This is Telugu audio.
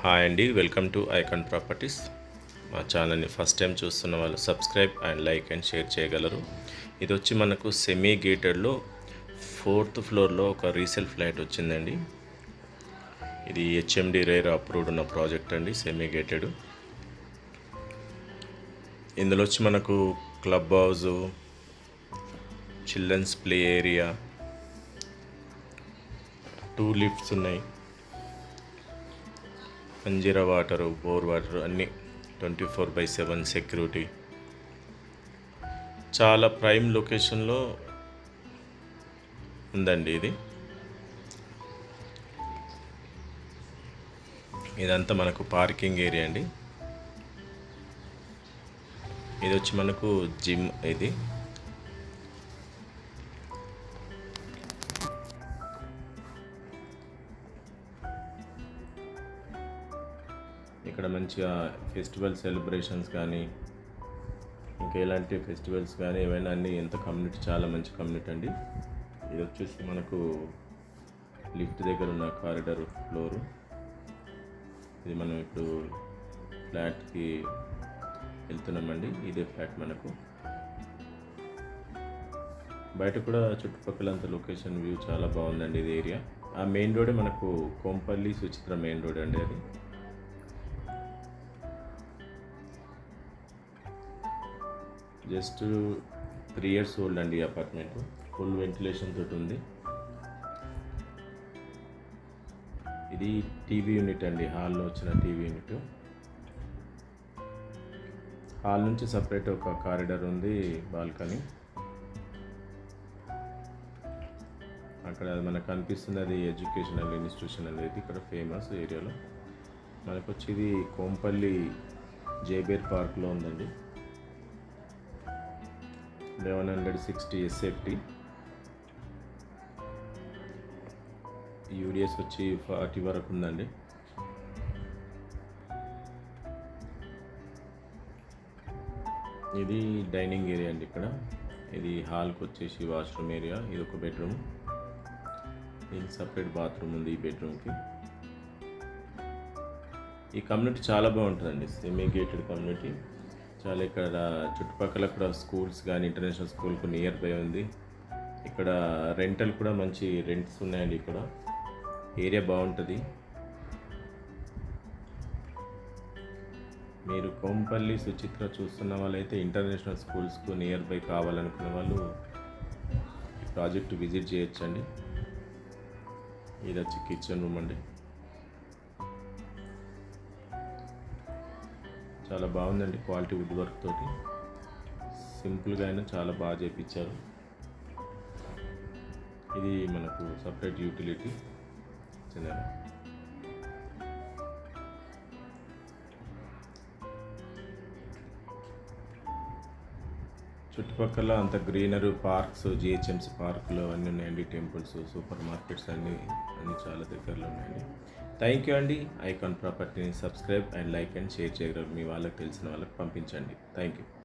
హాయ్ అండి, వెల్కమ్ టు ఐకాన్ ప్రాపర్టీస్. మా ఛానల్ని ఫస్ట్ టైం చూస్తున్న వాళ్ళు subscribe and like and share చేయగలరు. ఇది వచ్చి మనకు సెమీ గేటెడ్లో 4th ఫ్లోర్లో ఒక రీసేల్ ఫ్లాట్ వచ్చిందండి. ఇది హెచ్ఎండి రేర్ అప్రూవ్డ్ ఉన్న ప్రాజెక్ట్ అండి, సెమీ గేటెడ్. ఇందులో వచ్చి మనకు club house, children's play area, 2 lifts ఉన్నాయి, మంజీరా వాటరు, బోర్ వాటర్ అన్నీ 24/7 సెక్యూరిటీ. చాలా ప్రైమ్ లొకేషన్లో ఉందండి ఇది. ఇదంతా మనకు పార్కింగ్ ఏరియా అండి. ఇది వచ్చి మనకు జిమ్. ఇది ఇక్కడ మంచిగా ఫెస్టివల్ సెలబ్రేషన్స్ కానీ ఇంకా ఎలాంటి ఫెస్టివల్స్ కానీ ఏమైనా అన్నీ ఎంత కమ్యూనిటీ, చాలా మంచి కమ్యూనిటీ అండి. ఇది వచ్చేసి మనకు లిఫ్ట్ దగ్గర ఉన్న కారిడార్ ఫ్లోరు. ఇది మనం ఇప్పుడు ఫ్లాట్కి వెళ్తున్నామండి. ఇదే ఫ్లాట్ మనకు. బయట కూడా చుట్టుపక్కలంతా లొకేషన్ వ్యూ చాలా బాగుందండి. ఇది ఏరియా ఆ మెయిన్ రోడే మనకు కోంపల్లి సుచిత్ర మెయిన్ రోడ్ అండి. అది జస్ట్ 3 years ఓల్డ్ అండి. అపార్ట్మెంట్ ఫుల్ వెంటిలేషన్ తోటి ఉంది. ఇది టీవీ యూనిట్ అండి, హాల్లో వచ్చిన టీవీ యూనిట్. హాల్ నుంచి సపరేట్ ఒక కారిడార్ ఉంది, బాల్కనీ. అక్కడ మనకు కనిపిస్తుంది అది ఎడ్యుకేషనల్ ఇన్స్టిట్యూషన్ అనేది ఇక్కడ ఫేమస్ ఏరియాలో. మనకు వచ్చి ఇది కోంపల్లి జేబేర్ పార్క్లో ఉందండి. 1160 SFT. యూడిఎస్ వచ్చి 40 వరకు ఉందండి. ఇది డైనింగ్ ఏరియా అండి. ఇక్కడ ఇది హాల్కి వచ్చేసి వాష్రూమ్ ఏరియా. ఇది ఒక బెడ్రూమ్, దీనికి సపరేట్ బాత్రూమ్ ఉంది ఈ బెడ్రూమ్కి. ఈ కమ్యూనిటీ చాలా బాగుంటుందండి, సెమీ గేటెడ్ కమ్యూనిటీ. చాలా ఇక్కడ చుట్టుపక్కల కూడా స్కూల్స్ కానీ ఇంటర్నేషనల్ స్కూల్కు నియర్ బై ఉంది. ఇక్కడ రెంటల్ కూడా మంచి రెంట్స్ ఉన్నాయండి. ఇక్కడ ఏరియా బాగుంటుంది. మీరు కోంపల్లి సుచిత్ర చూస్తున్న వాళ్ళైతే ఇంటర్నేషనల్ స్కూల్స్కు నియర్ బై కావాలనుకున్న వాళ్ళు ఈ ప్రాజెక్ట్ విజిట్ చేయొచ్చండి. ఇది వచ్చి కిచెన్ రూమ్ అండి. చాలా బాగుందండి, క్వాలిటీ వుడ్ వర్క్ తోటి. సింపుల్గా అయినా చాలా బాగా చేయించారు. ఇది మనకు సపరేట్ యూటిలిటీ చిన్న. చుట్టుపక్కల అంత గ్రీనరీ, పార్క్స్, జిహెచ్ఎంసీ పార్కులు అన్నీ ఉన్నాయండి. టెంపుల్స్, సూపర్ మార్కెట్స్ అన్నీ చాలా దగ్గరలో ఉన్నాయండి. థ్యాంక్ యూ అండి. ఐకాన్ ప్రాపర్టీని subscribe and like and share చేయగలరు. మీ వాళ్ళకి తెలిసిన వాళ్ళకి పంపించండి. Thank you.